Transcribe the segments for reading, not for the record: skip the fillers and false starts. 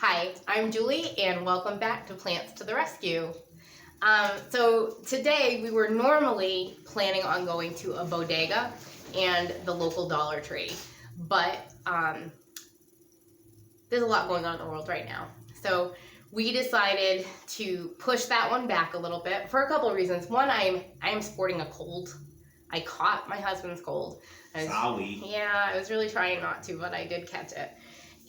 Hi, I'm Julie and welcome back to Plants to the Rescue. So today we were normally planning on going to a bodega and the local Dollar Tree, but there's a lot going on in the world right now. So we decided to push that one back a little bit for a couple of reasons. One, I am sporting a cold. I caught my husband's cold. Sorry. Yeah, I was really trying not to, but I did catch it.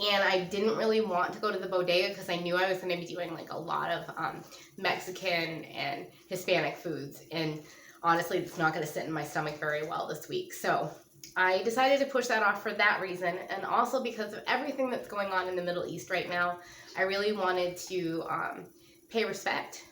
And I didn't really want to go to the bodega because I knew I was going to be doing like a lot of Mexican and Hispanic foods. And honestly, it's not going to sit in my stomach very well this week. So I decided to push that off for that reason. And also because of everything that's going on in the Middle East right now, I really wanted to pay respect,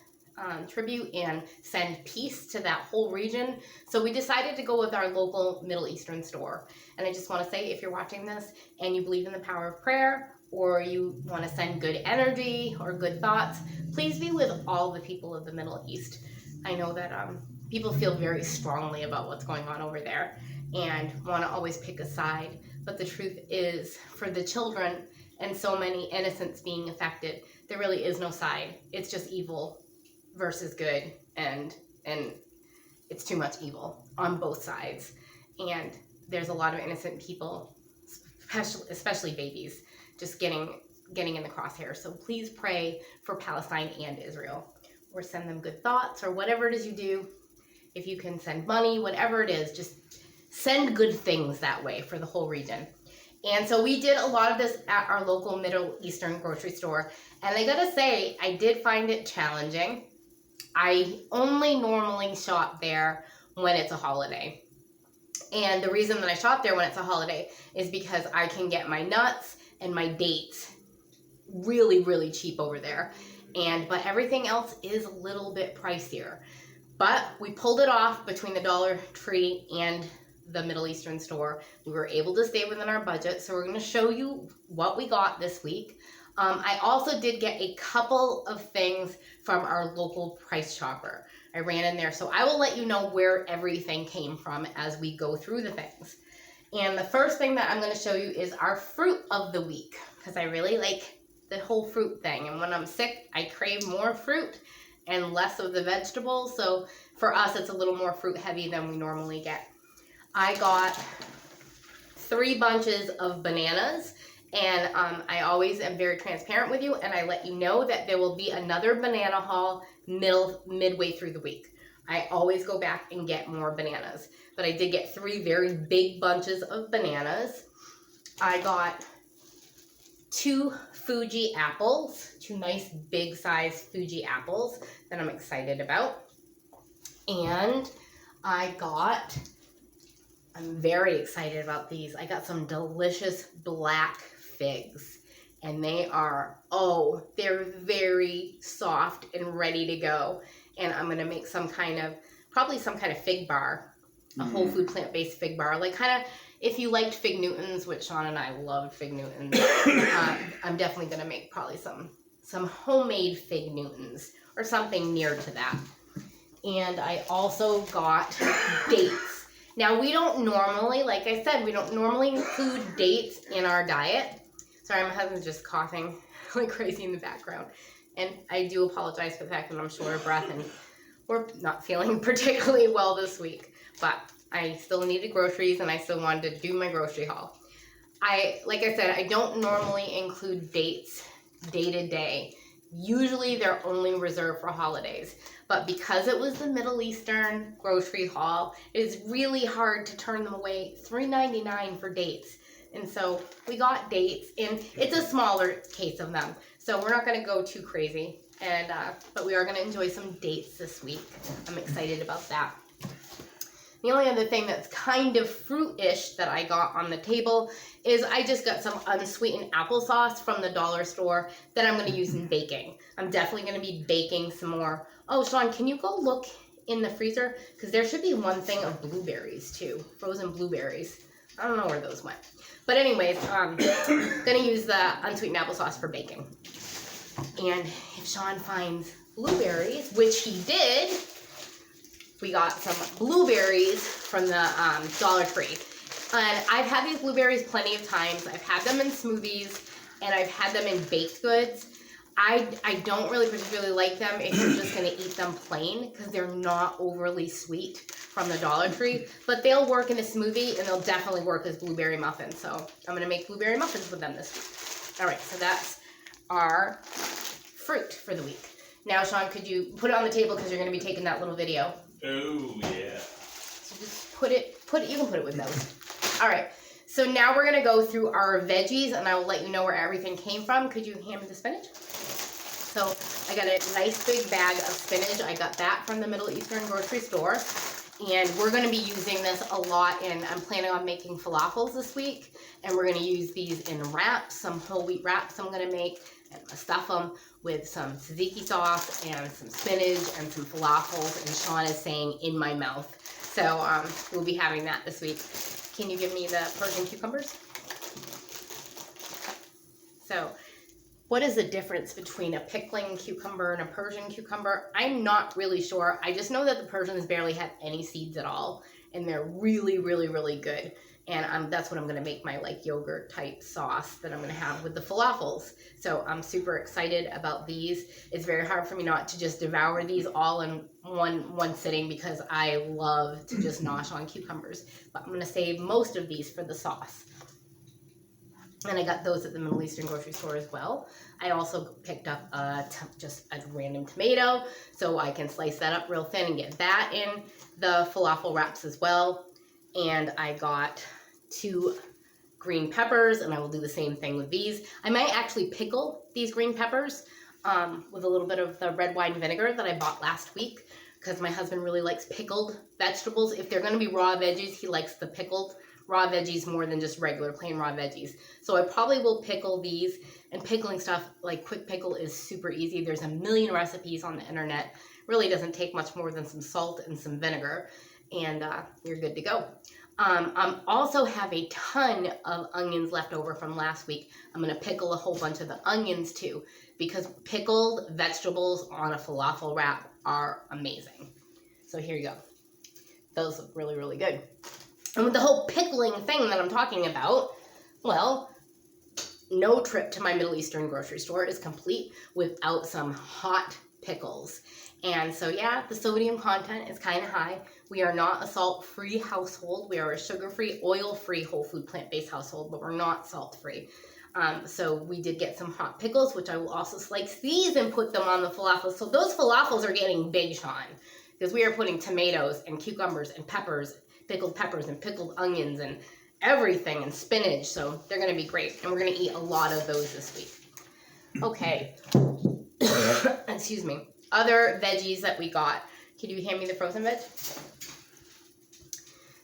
tribute, and send peace to that whole region. So we decided to go with our local Middle Eastern store. And I just want to say, if you're watching this and you believe in the power of prayer, or you want to send good energy or good thoughts, please be with all the people of the Middle East. I know that people feel very strongly about what's going on over there and want to always pick a side. But the truth is, for the children and so many innocents being affected, there really is no side. It's just evil versus good, and it's too much evil on both sides. And there's a lot of innocent people, especially babies, just getting in the crosshairs. So please pray for Palestine and Israel, or send them good thoughts, or whatever it is you do. If you can send money, whatever it is, just send good things that way for the whole region. And so we did a lot of this at our local Middle Eastern grocery store. And I gotta say, I did find it challenging. I only normally shop there when it's a holiday. And the reason that I shop there when it's a holiday is because I can get my nuts and my dates really, really cheap over there. But everything else is a little bit pricier. But we pulled it off between the Dollar Tree and the Middle Eastern store. We were able to stay within our budget, so we're going to show you what we got this week. I also did get a couple of things from our local Price Chopper. I ran in there, so I will let you know where everything came from as we go through the things. And the first thing that I'm going to show you is our fruit of the week, because I really like the whole fruit thing. And when I'm sick, I crave more fruit and less of the vegetables. So for us, it's a little more fruit heavy than we normally get. I got 3 bunches of bananas. And I always am very transparent with you, and I let you know that there will be another banana haul midway through the week. I always go back and get more bananas. But I did get 3 very big bunches of bananas. I got 2 Fuji apples, 2 nice big size Fuji apples that I'm excited about. And I'm very excited about these. I got some delicious black figs, and they're very soft and ready to go. And I'm gonna make probably some kind of fig bar, a whole food plant-based fig bar, like kind of if you liked fig Newtons, which Sean and I loved fig Newtons. I'm definitely gonna make probably some homemade fig Newtons or something near to that. And I also got dates. Now, we don't normally, like I said, we don't normally include dates in our diet. Sorry, my husband's just coughing like crazy in the background. And I do apologize for the fact that I'm short of breath and we're not feeling particularly well this week. But I still needed groceries and I still wanted to do my grocery haul. Like I said, I don't normally include dates day to day. Usually they're only reserved for holidays. But because it was the Middle Eastern grocery haul, it is really hard to turn them away. $3.99 for dates. And so we got dates, and it's a smaller case of them. So we're not going to go too crazy. But we are going to enjoy some dates this week. I'm excited about that. The only other thing that's kind of fruit-ish that I got on the table is I just got some unsweetened applesauce from the dollar store that I'm going to use in baking. I'm definitely going to be baking some more. Oh, Sean, can you go look in the freezer? Because there should be one thing of blueberries, too. Frozen blueberries. I don't know where those went. But anyways, I'm going to use the unsweetened applesauce for baking. And if Sean finds blueberries, which he did, we got some blueberries from the Dollar Tree. And I've had these blueberries plenty of times. I've had them in smoothies. and I've had them in baked goods. I don't really particularly like them if you're just going to eat them plain because they're not overly sweet from the Dollar Tree, but they'll work in a smoothie and they'll definitely work as blueberry muffins. So I'm going to make blueberry muffins with them this week. All right, so that's our fruit for the week. Now, Sean, could you put it on the table because you're going to be taking that little video? Oh, yeah. So just put it, you can put it with those. All right, so now we're going to go through our veggies and I will let you know where everything came from. Could you hand me the spinach? So I got a nice big bag of spinach. I got that from the Middle Eastern grocery store. And we're going to be using this a lot, and I'm planning on making falafels this week. And we're going to use these in wraps, some whole wheat wraps I'm going to make. And I'm going to stuff them with some tzatziki sauce and some spinach and some falafels. And Sean is saying in my mouth. So we'll be having that this week. Can you give me the Persian cucumbers? So what is the difference between a pickling cucumber and a Persian cucumber? I'm not really sure. I just know that the Persians barely have any seeds at all, and they're really, really, really good. And that's what I'm going to make my like yogurt type sauce that I'm going to have with the falafels. So I'm super excited about these. It's very hard for me not to just devour these all in one sitting because I love to just nosh on cucumbers. But I'm going to save most of these for the sauce. And I got those at the Middle Eastern grocery store as well. I also picked up just a random tomato, so I can slice that up real thin and get that in the falafel wraps as well. And I got 2 green peppers, and I will do the same thing with these. I might actually pickle these green peppers with a little bit of the red wine vinegar that I bought last week because my husband really likes pickled vegetables. If they're going to be raw veggies, he likes the pickled raw veggies more than just regular plain raw veggies. So I probably will pickle these, and pickling stuff like quick pickle is super easy. There's a million recipes on the internet. Really doesn't take much more than some salt and some vinegar, and you're good to go. Also have a ton of onions left over from last week. I'm going to pickle a whole bunch of the onions too, because pickled vegetables on a falafel wrap are amazing. So here you go. Those look really, really good. And with the whole pickling thing that I'm talking about, well, no trip to my Middle Eastern grocery store is complete without some hot pickles. And so, yeah, the sodium content is kind of high. We are not a salt-free household. We are a sugar-free, oil-free, whole food, plant-based household, but we're not salt-free. So we did get some hot pickles, which I will also slice these and put them on the falafels. So those falafels are getting big, Sean, because we are putting tomatoes and cucumbers and peppers, pickled peppers and pickled onions and everything, and spinach. So they're going to be great. And we're going to eat a lot of those this week. Okay. Excuse me. Other veggies that we got. Can you hand me the frozen veg?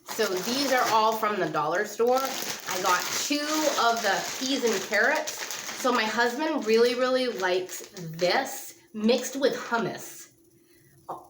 So these are all from the dollar store. I got 2 of the peas and carrots. So my husband really, really likes this mixed with hummus.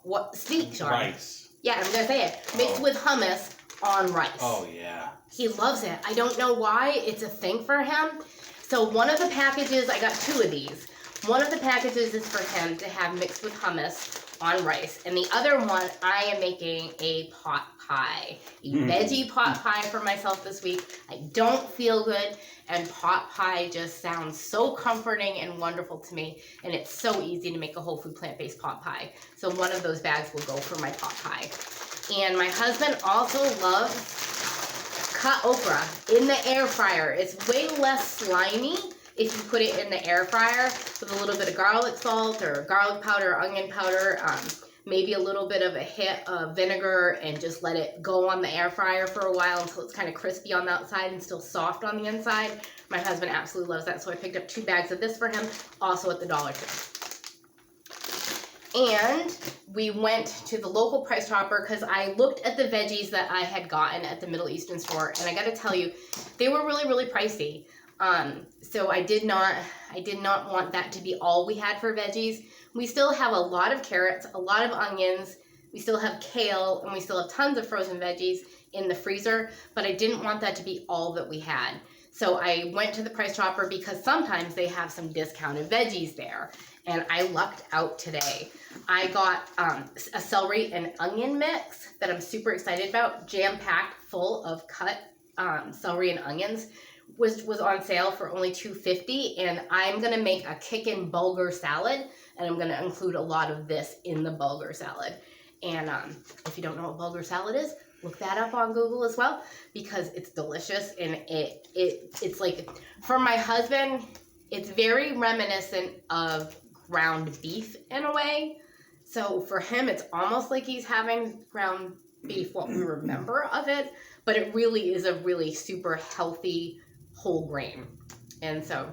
What? Speak, Sean. Rice. Yeah, I'm going to say it. Mixed with hummus on rice. Oh, yeah. He loves it. I don't know why. It's a thing for him. So one of the packages, I got 2 of these. One of the packages is for him to have mixed with hummus on rice. And the other one, I am making a pot pie. A veggie pot pie for myself this week. I don't feel good. And pot pie just sounds so comforting and wonderful to me. And it's so easy to make a whole food plant-based pot pie. So one of those bags will go for my pot pie. And my husband also loves cut okra in the air fryer. It's way less slimy if you put it in the air fryer with a little bit of garlic salt or garlic powder, onion powder, maybe a little bit of a hit of vinegar, and just let it go on the air fryer for a while until it's kind of crispy on the outside and still soft on the inside. My husband absolutely loves that, so I picked up 2 bags of this for him, also at the Dollar Tree. And we went to the local Price Chopper because I looked at the veggies that I had gotten at the Middle Eastern store, and I got to tell you, they were really, really pricey. So I did not want that to be all we had for veggies. We still have a lot of carrots, a lot of onions, we still have kale, and we still have tons of frozen veggies in the freezer, but I didn't want that to be all that we had. So I went to the Price Chopper because sometimes they have some discounted veggies there, and I lucked out today. I got a celery and onion mix that I'm super excited about, jam-packed full of cut celery and onions. was on sale for only $2.50, and I'm gonna make a chicken bulgar salad, and I'm gonna include a lot of this in the bulgar salad. And if you don't know what bulgar salad is, look that up on Google as well, because it's delicious, and it's like, for my husband, it's very reminiscent of ground beef in a way. So for him, it's almost like he's having ground beef, what we remember of it, but it really is a really super healthy whole grain. And so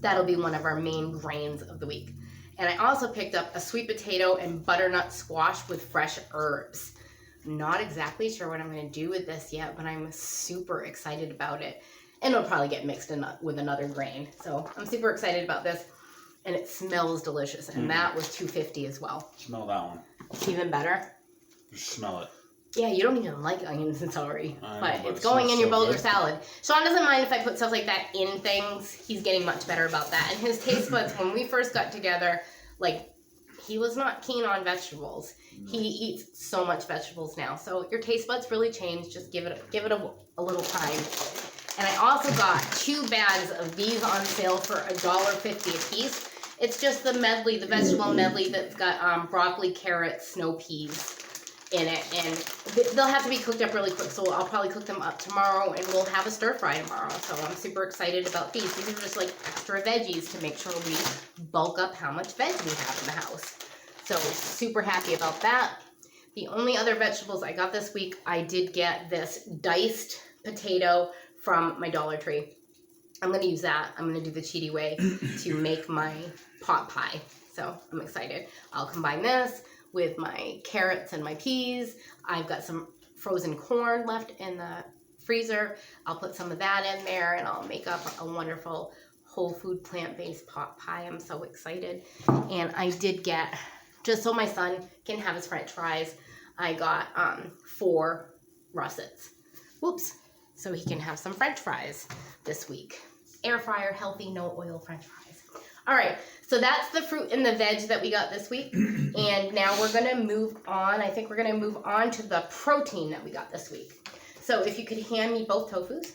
that'll be one of our main grains of the week. And I also picked up a sweet potato and butternut squash with fresh herbs. I'm not exactly sure what I'm going to do with this yet, but I'm super excited about it. And it'll probably get mixed in with another grain. So I'm super excited about this. And it smells delicious. And that was $2.50 as well. Smell that one. Even better. Just smell it. Yeah, you don't even like onions and celery, but it's it going in smells your so bulgar good. salad. Sean doesn't mind if I put stuff like that in things. He's getting much better about that. And his taste buds, when we first got together, like, he was not keen on vegetables. No. He eats so much vegetables now. So your taste buds really change. Just give it a little time. And I also got 2 bags of these on sale for $1.50 a piece. It's just the medley, the vegetable medley that's got broccoli, carrots, snow peas in it, and they'll have to be cooked up really quick, so I'll probably cook them up tomorrow, and we'll have a stir fry tomorrow. So I'm super excited about these. These are just like extra veggies to make sure we bulk up how much veg we have in the house. So super happy about that. The only other vegetables I got this week, I did get this diced potato from my Dollar Tree. I'm going to use that. I'm going to do the cheaty way to make my pot pie. So I'm excited. I'll combine this with my carrots and my peas. I've got some frozen corn left in the freezer. I'll put some of that in there, and I'll make up a wonderful whole food plant-based pot pie. I'm so excited. And I did get, just so my son can have his french fries, I got 4 russets. Whoops. So he can have some french fries this week. Air fryer, healthy, no oil french fries. All right, so that's the fruit and the veg that we got this week. And now we're going to move on. I think we're going to move on to the protein that we got this week. So if you could hand me both tofus.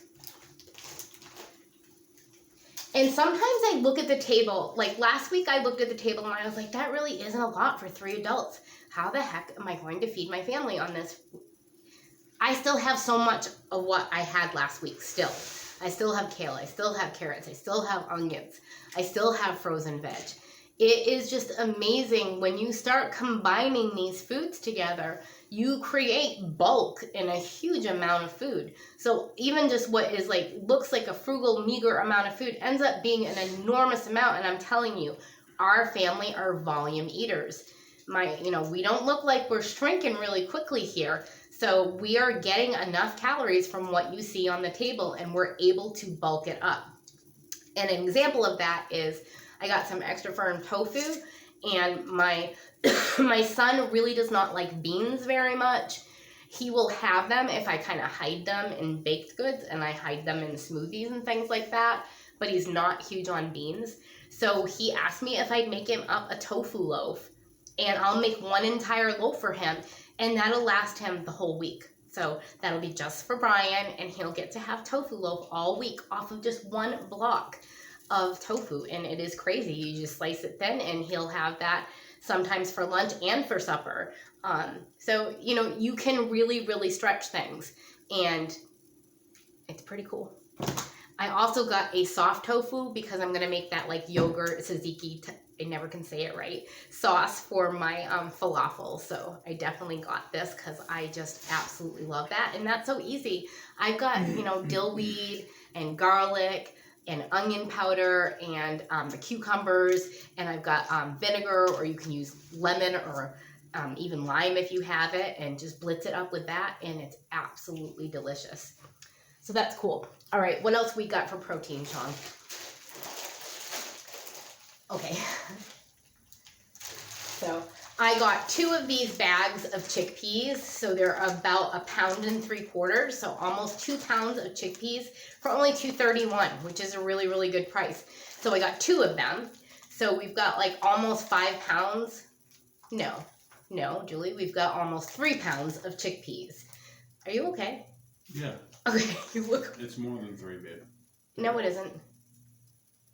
And sometimes I look at the table, like last week I looked at the table and I was like, that really isn't a lot for 3 adults. How the heck am I going to feed my family on this? I still have so much of what I had last week still. I still have kale, I still have carrots, I still have onions, I still have frozen veg. It is just amazing when you start combining these foods together, you create bulk in a huge amount of food. So even just what is like, looks like a frugal, meager amount of food ends up being an enormous amount. And I'm telling you, our family are volume eaters. We don't look like we're shrinking really quickly here. So we are getting enough calories from what you see on the table, and we're able to bulk it up. And an example of that is I got some extra firm tofu, and my son really does not like beans very much. He will have them if I kind of hide them in baked goods, and I hide them in smoothies and things like that, but he's not huge on beans. So he asked me if I'd make him up a tofu loaf, and I'll make one entire loaf for him, and that'll last him the whole week. So that'll be just for Brian, and he'll get to have tofu loaf all week off of just 1 block of tofu. And it is crazy. You just slice it thin, and he'll have that sometimes for lunch and for supper. So, you can really, really stretch things, and it's pretty cool. I also got a soft tofu because I'm going to make that like yogurt tzatziki, I never can say it right, sauce for my falafel. So I definitely got this because I just absolutely love that. And that's so easy. I've got, dill weed and garlic and onion powder and the cucumbers, and I've got vinegar, or you can use lemon or even lime if you have it, and just blitz it up with that, and it's absolutely delicious. So that's cool. All right, what else we got for protein, Sean? Okay. So I got 2 of these bags of chickpeas. So they're about 1.75 pounds. So almost 2 pounds of chickpeas for only $2.31, which is a really, really good price. So I got 2 of them. So we've got like almost 5 pounds. No, Julie, we've got almost 3 pounds of chickpeas. Are you okay? Yeah. Okay, you look. It's more than 3, babe. No, it isn't.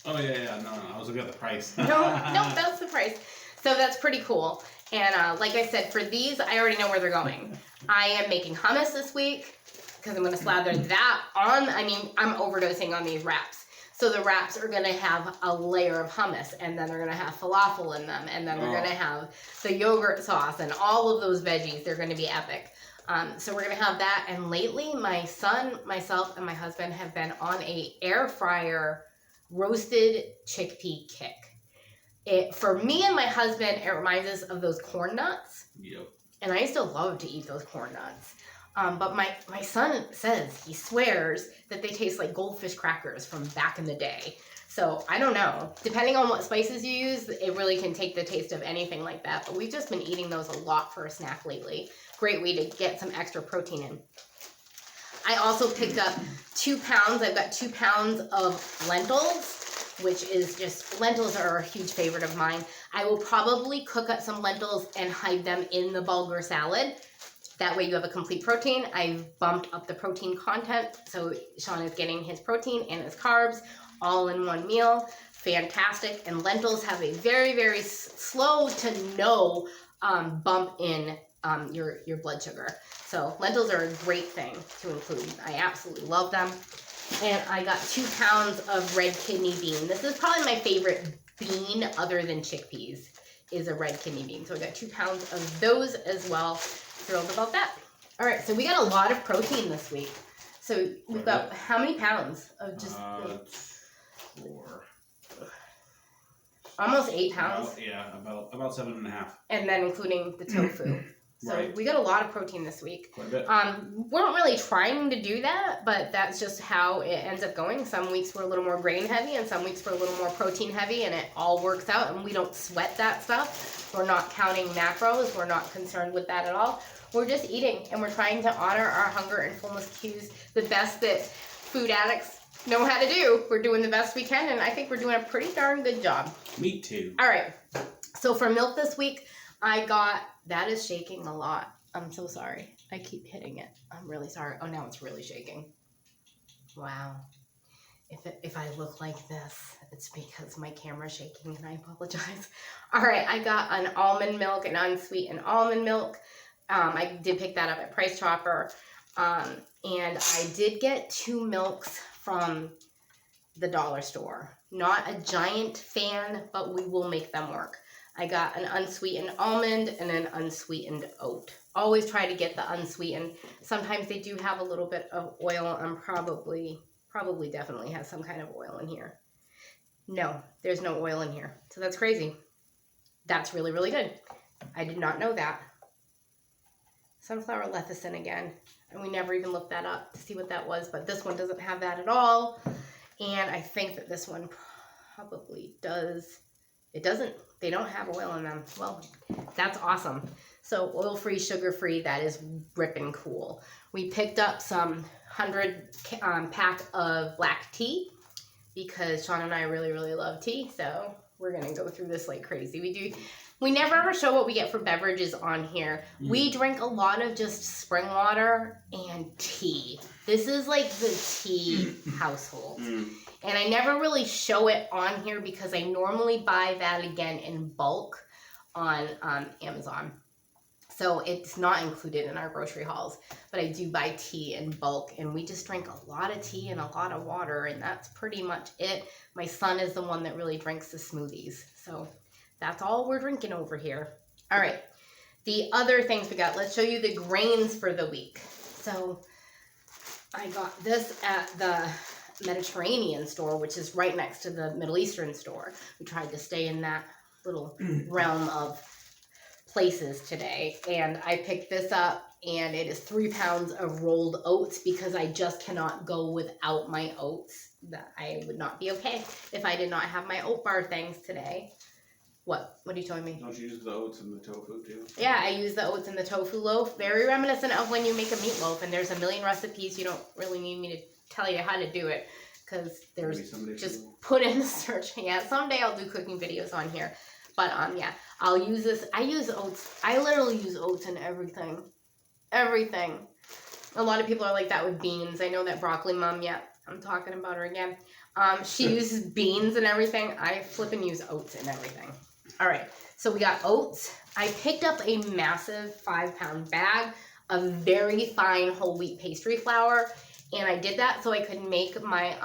Oh, yeah. No. I was looking at the price. No, that's the price. So that's pretty cool. And like I said, for these, I already know where they're going. I am making hummus this week because I'm going to slather that on. I mean, I'm overdosing on these wraps. So the wraps are going to have a layer of hummus, and then they're going to have falafel in them, and then they're going to have the yogurt sauce and all of those veggies. They're going to be epic. So we're going to have that. And lately, my son, myself, and my husband have been on a air fryer roasted chickpea kick. For me and my husband, it reminds us of those corn nuts. Yep. And I used to love to eat those corn nuts. But my son says, he swears, that they taste like goldfish crackers from back in the day. So I don't know. Depending on what spices you use, it really can take the taste of anything like that. But we've just been eating those a lot for a snack lately. Great way to get some extra protein in. I also picked up 2 pounds. I've got 2 pounds of lentils, which is just, lentils are a huge favorite of mine. I will probably cook up some lentils and hide them in the bulgar salad. That way you have a complete protein. I've bumped up the protein content, so Sean is getting his protein and his carbs all in one meal. Fantastic. And lentils have a very, very slow to no bump in your blood sugar. So lentils are a great thing to include. I absolutely love them. And I got 2 pounds of red kidney bean. This is probably my favorite bean other than chickpeas, is a red kidney bean. So I got 2 pounds of those as well. Thrilled about that. All right, so we got a lot of protein this week. So we've got how many pounds of just 4. Almost 8 pounds. About 7.5. And then including the tofu. So Right. we got a lot of protein this week. Quite a bit. We're not really trying to do that, but that's just how it ends up going. Some weeks we're a little more grain heavy, and some weeks we're a little more protein heavy, and it all works out, and we don't sweat that stuff. We're not counting macros. We're not concerned with that at all. We're just eating, and we're trying to honor our hunger and fullness cues the best that food addicts know how to do. We're doing the best we can, and I think we're doing a pretty darn good job. Me too. All right. So for milk this week, I got, that is shaking a lot. I'm so sorry. I keep hitting it. I'm really sorry. Oh, now it's really shaking. Wow. If I look like this, it's because my camera's shaking, and I apologize. All right, I got an almond milk, an unsweetened almond milk. I did pick that up at Price Chopper. And I did get 2 milks from the dollar store. Not a giant fan, but we will make them work. I got an unsweetened almond and an unsweetened oat. Always try to get the unsweetened. Sometimes they do have a little bit of oil, and probably definitely has some kind of oil in here. No, there's no oil in here. So that's crazy. That's really, really good. I did not know that. Sunflower lecithin again. And we never even looked that up to see what that was, but this one doesn't have that at all. And I think that this one probably does. It doesn't, they don't have oil in them. Well, that's awesome. So oil-free, sugar-free, that is ripping cool. We picked up some 100 pack of black tea because Sean and I really, really love tea. So we're going to go through this like crazy. We never ever show what we get for beverages on here. We drink a lot of just spring water and tea. This is like the tea household. And I never really show it on here because I normally buy that again in bulk on Amazon. So it's not included in our grocery hauls. But I do buy tea in bulk, and we just drink a lot of tea and a lot of water, and that's pretty much it. My son is the one that really drinks the smoothies. So that's all we're drinking over here. All right. The other things we got, let's show you the grains for the week. So I got this at the Mediterranean store, which is right next to the Middle Eastern store. We tried to stay in that little realm of places today. And I picked this up, and it is 3 pounds of rolled oats because I just cannot go without my oats. That I would not be okay if I did not have my oat bar things today. What are you telling me? Don't you use the oats in the tofu too? Yeah, I use the oats in the tofu loaf. Very reminiscent of when you make a meatloaf, and there's a million recipes. You don't really need me to tell you how to do it because there's just put in the search. Yeah, someday I'll do cooking videos on here. But yeah, I'll use this. I use oats. I literally use oats in everything. Everything. A lot of people are like that with beans. I know that broccoli mom, yeah. I'm talking about her again. She uses beans and everything. I flip and use oats and everything. All right, so we got oats. I picked up a massive 5-pound bag of very fine whole wheat pastry flour, and I did that so I could make my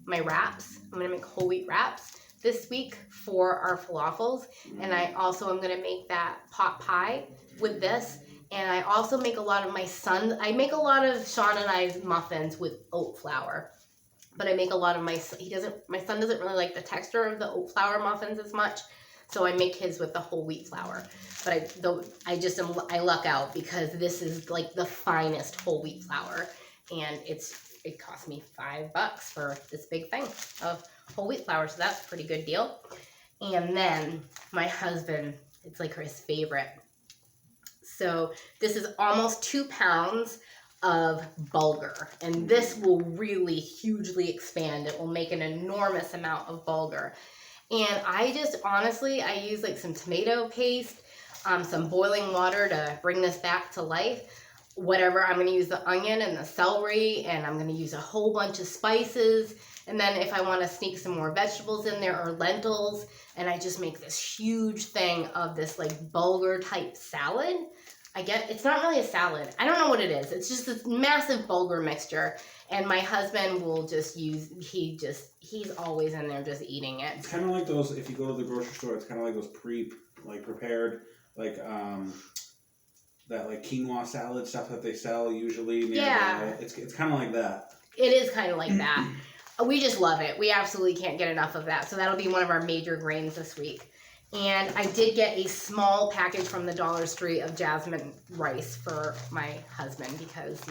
my wraps. I'm gonna make whole wheat wraps this week for our falafels, and I also am gonna make that pot pie with this. And I also make a lot of I make a lot of Sean and I's muffins with oat flour. But I make a lot of my son doesn't really like the texture of the oat flour muffins as much. So I make his with the whole wheat flour. But I luck out because this is like the finest whole wheat flour. And it cost me $5 for this big thing of whole wheat flour. So that's a pretty good deal. And then my husband, it's like his favorite. So this is almost 2 pounds of bulgur, and this will really hugely expand. It will make an enormous amount of bulgur. And I use like some tomato paste, some boiling water to bring this back to life. Whatever, I'm going to use the onion and the celery, and I'm going to use a whole bunch of spices. And then if I want to sneak some more vegetables in there or lentils, and I just make this huge thing of this like bulgur type salad. It's not really a salad. I don't know what it is. It's just this massive bulgur mixture. And my husband will just he's always in there just eating it. It's kind of like those, if you go to the grocery store, it's kind of like those prepared, like, that like quinoa salad stuff that they sell usually. Yeah. It's kind of like that. It is kind of like that. We just love it. We absolutely can't get enough of that. So that'll be one of our major grains this week. And I did get a small package from the Dollar Tree of jasmine rice for my husband because,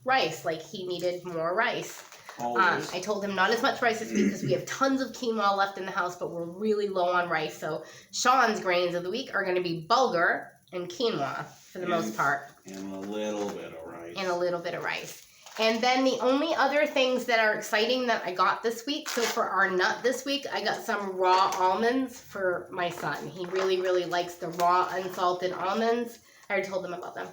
rice, like he needed more rice. I told him not as much rice this week because we have tons of quinoa left in the house, but we're really low on rice. So Sean's grains of the week are going to be bulgur and quinoa for the most part. And a little bit of rice. And then the only other things that are exciting that I got this week, so for our nut this week, I got some raw almonds for my son. He really, really likes the raw unsalted almonds. I already told him about them.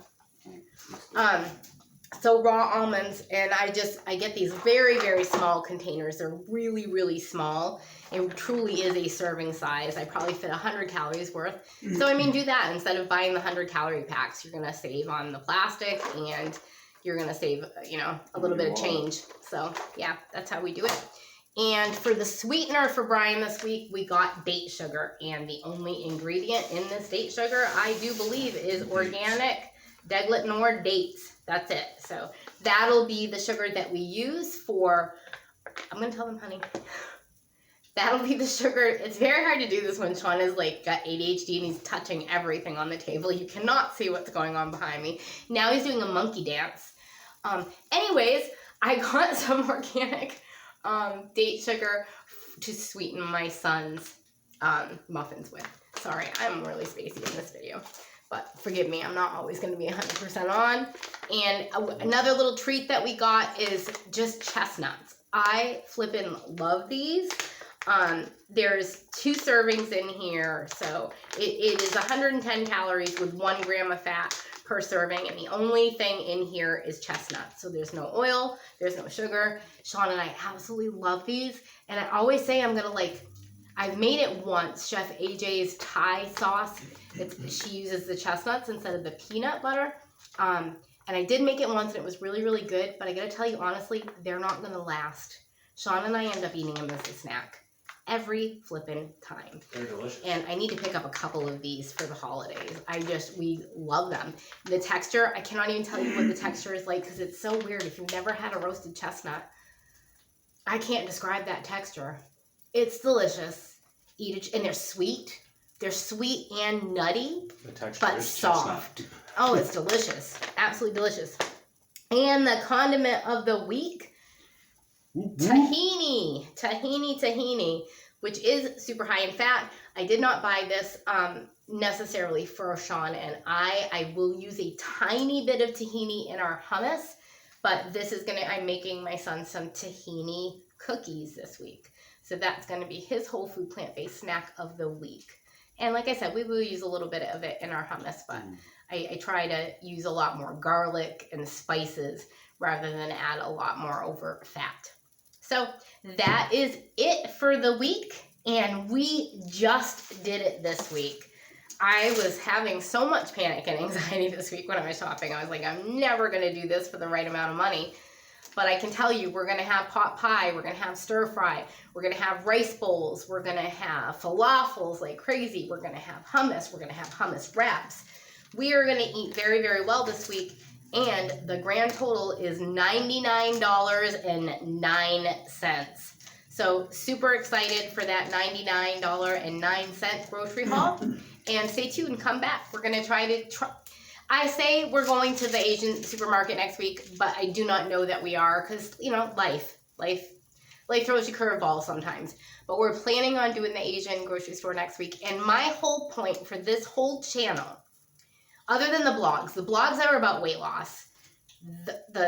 So raw almonds, and I get these very, very small containers. They're really, really small. It truly is a serving size. I probably fit 100 calories worth. So, do that. Instead of buying the 100-calorie packs, you're going to save on the plastic, and you're going to save, a little bit of change. So, yeah, that's how we do it. And for the sweetener for Brian this week, we got date sugar. And the only ingredient in this date sugar, I do believe, is organic Deglet Nord dates. That's it. So that'll be the sugar that we use for, I'm going to tell them, honey. That'll be the sugar. It's very hard to do this when Sean is like got ADHD and he's touching everything on the table. You cannot see what's going on behind me. Now he's doing a monkey dance. Anyways, I got some organic date sugar to sweeten my son's muffins with. Sorry, I'm really spacey in this video. But forgive me, I'm not always going to be 100% on. And another little treat that we got is just chestnuts. I flippin' love these. There's 2 servings in here. So it is 110 calories with 1 gram of fat per serving. And the only thing in here is chestnuts. So there's no oil, there's no sugar. Sean and I absolutely love these. And I always say I'm going to I've made it once, Chef AJ's Thai sauce. She uses the chestnuts instead of the peanut butter. And I did make it once and it was really, really good. But I gotta tell you, honestly, they're not gonna last. Sean and I end up eating them as a snack every flippin' time. They're delicious. And I need to pick up a couple of these for the holidays. We love them. The texture, I cannot even tell you what the texture is like because it's so weird. If you've never had a roasted chestnut, I can't describe that texture. It's delicious. Eat it, and they're sweet. They're sweet and nutty, but soft. Chestnut. Oh, it's delicious. Absolutely delicious. And the condiment of the week, tahini. Tahini, which is super high in fat. I did not buy this necessarily for Sean and I. I will use a tiny bit of tahini in our hummus, but I'm making my son some tahini cookies this week. So that's going to be his whole food plant-based snack of the week. And like I said, we will use a little bit of it in our hummus, but I try to use a lot more garlic and spices rather than add a lot more overt fat. So that is it for the week, and we just did it this week. I was having so much panic and anxiety this week when I was shopping. I was like, I'm never going to do this for the right amount of money. But I can tell you, we're going to have pot pie, we're going to have stir fry, we're going to have rice bowls, we're going to have falafels like crazy, we're going to have hummus, we're going to have hummus wraps. We are going to eat very, very well this week, and the grand total is $99.09. So super excited for that $99.09 grocery haul. And stay tuned and come back. We're going to try. I say we're going to the Asian supermarket next week, but I do not know that we are because, you know, life throws you curveballs sometimes. But we're planning on doing the Asian grocery store next week. And my whole point for this whole channel, other than the blogs are about weight loss.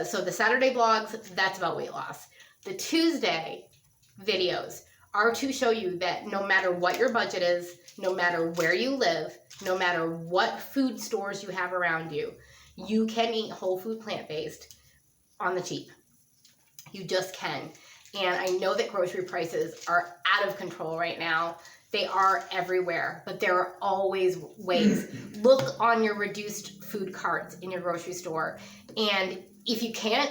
So the Saturday blogs, that's about weight loss. The Tuesday videos are to show you that no matter what your budget is, no matter where you live, no matter what food stores you have around you, you can eat whole food plant-based on the cheap. You just can. And I know that grocery prices are out of control right now. They are everywhere, but there are always ways. Look on your reduced food carts in your grocery store. And if you can't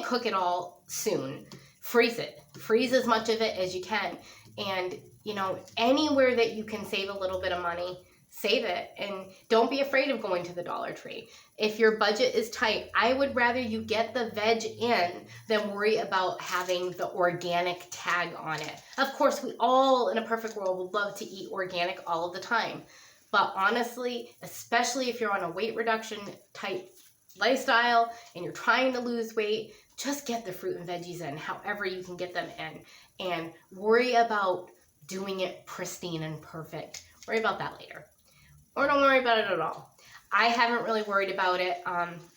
cook it all soon, freeze it. Freeze as much of it as you can. And, you know, anywhere that you can save a little bit of money, save it. And don't be afraid of going to the Dollar Tree. If your budget is tight, I would rather you get the veg in than worry about having the organic tag on it. Of course, we all in a perfect world would love to eat organic all of the time. But honestly, especially if you're on a weight reduction type lifestyle and you're trying to lose weight, just get the fruit and veggies in however you can get them in, and worry about doing it pristine and perfect. Worry about that later. Or don't worry about it at all. I haven't really worried about it.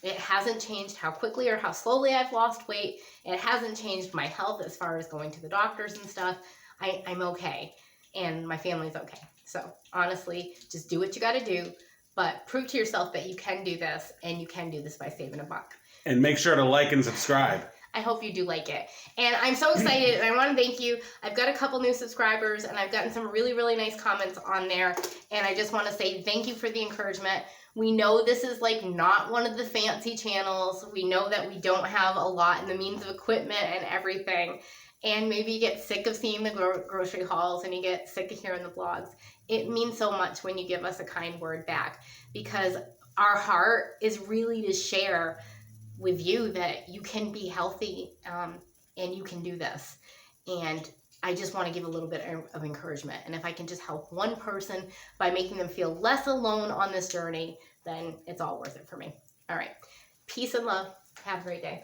It hasn't changed how quickly or how slowly I've lost weight. It hasn't changed my health as far as going to the doctors and stuff. I'm okay, and my family's okay. So honestly, just do what you got to do, but prove to yourself that you can do this, and you can do this by saving a buck. And make sure to like and subscribe. I hope you do like it. And I'm so excited, and I want to thank you. I've got a couple new subscribers, and I've gotten some really, really nice comments on there. And I just want to say thank you for the encouragement. We know this is like not one of the fancy channels. We know that we don't have a lot in the means of equipment and everything. And maybe you get sick of seeing the grocery hauls, and you get sick of hearing the vlogs. It means so much when you give us a kind word back, because our heart is really to share with you that you can be healthy, and you can do this. And I just want to give a little bit of encouragement. And if I can just help one person by making them feel less alone on this journey, then it's all worth it for me. All right. Peace and love. Have a great day.